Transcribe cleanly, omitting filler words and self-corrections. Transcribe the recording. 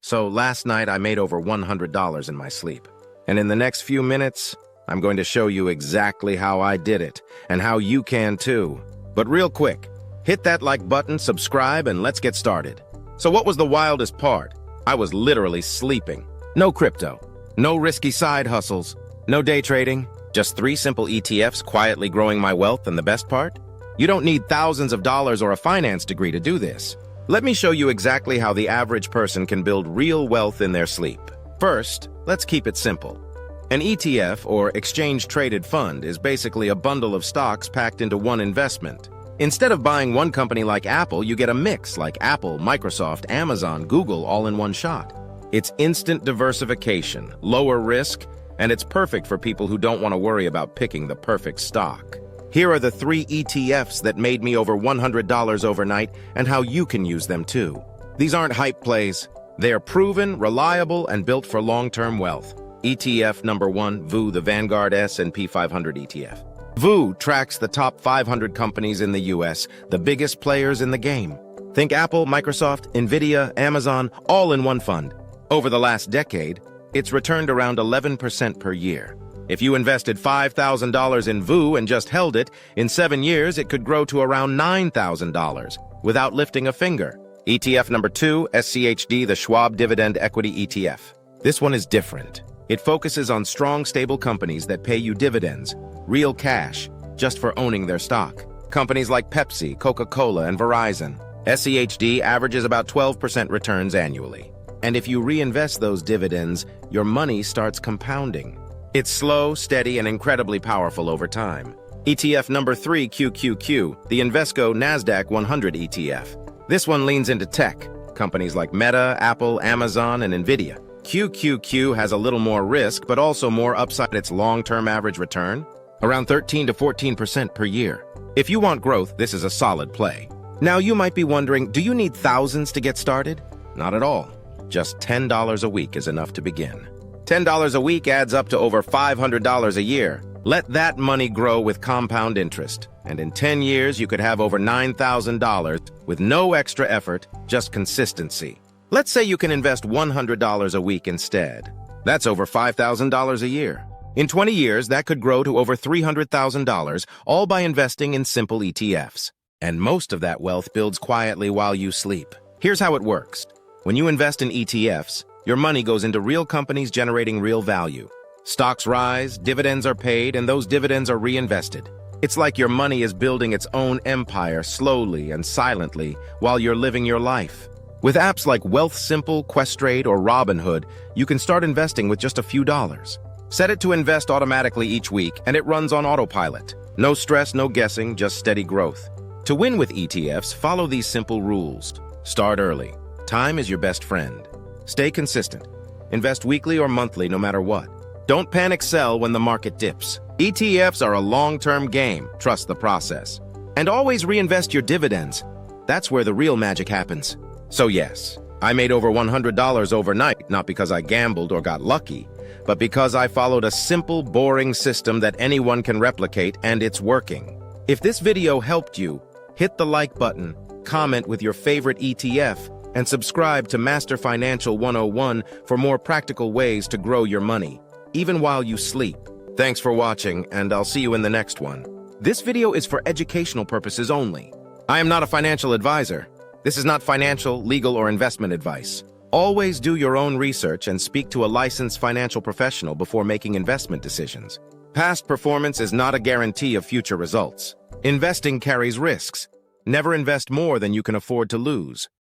So last night I made over $100 in my sleep. And in the next few minutes, I'm going to show you exactly how I did it, and how you can too. But real quick, hit that like button, subscribe, and let's get started. So what was the wildest part? I was literally sleeping. No crypto, no risky side hustles, no day trading, just 3 simple ETFs quietly growing my wealth. And the best part? You don't need thousands of dollars or a finance degree to do this. Let me show you exactly how the average person can build real wealth in their sleep. First, let's keep it simple. An ETF, or exchange-traded fund, is basically a bundle of stocks packed into one investment. Instead of buying one company like Apple, you get a mix like Apple, Microsoft, Amazon, Google, all in one shot. It's instant diversification, lower risk, and it's perfect for people who don't want to worry about picking the perfect stock. Here are the 3 ETFs that made me over $100 overnight and how you can use them too. These aren't hype plays. They are proven, reliable, and built for long-term wealth. ETF number 1, VU, the Vanguard S&P 500 ETF. VU tracks the top 500 companies in the US, the biggest players in the game. Think Apple, Microsoft, Nvidia, Amazon, all in one fund. Over the last decade, it's returned around 11% per year. If you invested $5,000 in VU and just held it, in 7 years it could grow to around $9,000 without lifting a finger. ETF number 2, SCHD, the Schwab Dividend Equity ETF. This one is different. It focuses on strong, stable companies that pay you dividends, real cash, just for owning their stock. Companies like Pepsi, Coca-Cola, and Verizon. SCHD averages about 12% returns annually. And if you reinvest those dividends, your money starts compounding. It's slow, steady, and incredibly powerful over time. ETF number 3, QQQ, the Invesco Nasdaq 100 ETF. This one leans into tech, companies like Meta, Apple, Amazon, and Nvidia. QQQ has a little more risk, but also more upside. Its long-term average return, around 13 to 14% per year. If you want growth, this is a solid play. Now you might be wondering, do you need thousands to get started? Not at all. Just $10 a week is enough to begin. $10 a week adds up to over $500 a year. Let that money grow with compound interest. And in 10 years, you could have over $9,000 with no extra effort, just consistency. Let's say you can invest $100 a week instead. That's over $5,000 a year. In 20 years, that could grow to over $300,000, all by investing in simple ETFs. And most of that wealth builds quietly while you sleep. Here's how it works. When you invest in ETFs, your money goes into real companies generating real value. Stocks rise, dividends are paid, and those dividends are reinvested. It's like your money is building its own empire slowly and silently while you're living your life. With apps like Wealthsimple, Questrade, or Robinhood, you can start investing with just a few dollars. Set it to invest automatically each week, and it runs on autopilot. No stress, no guessing, just steady growth. To win with ETFs, follow these simple rules. Start early. Time is your best friend. Stay consistent. Invest weekly or monthly, no matter what. Don't panic sell when the market dips. ETFs are a long-term game. Trust the process. And always reinvest your dividends. That's where the real magic happens. So yes, I made over $100 overnight, not because I gambled or got lucky, but because I followed a simple, boring system that anyone can replicate, and it's working. If this video helped you, hit the like button, comment with your favorite ETF, and subscribe to Master Financial 101 for more practical ways to grow your money, even while you sleep. Thanks for watching, and I'll see you in the next one. This video is for educational purposes only. I am not a financial advisor. This is not financial, legal, or investment advice. Always do your own research and speak to a licensed financial professional before making investment decisions. Past performance is not a guarantee of future results. Investing carries risks. Never invest more than you can afford to lose.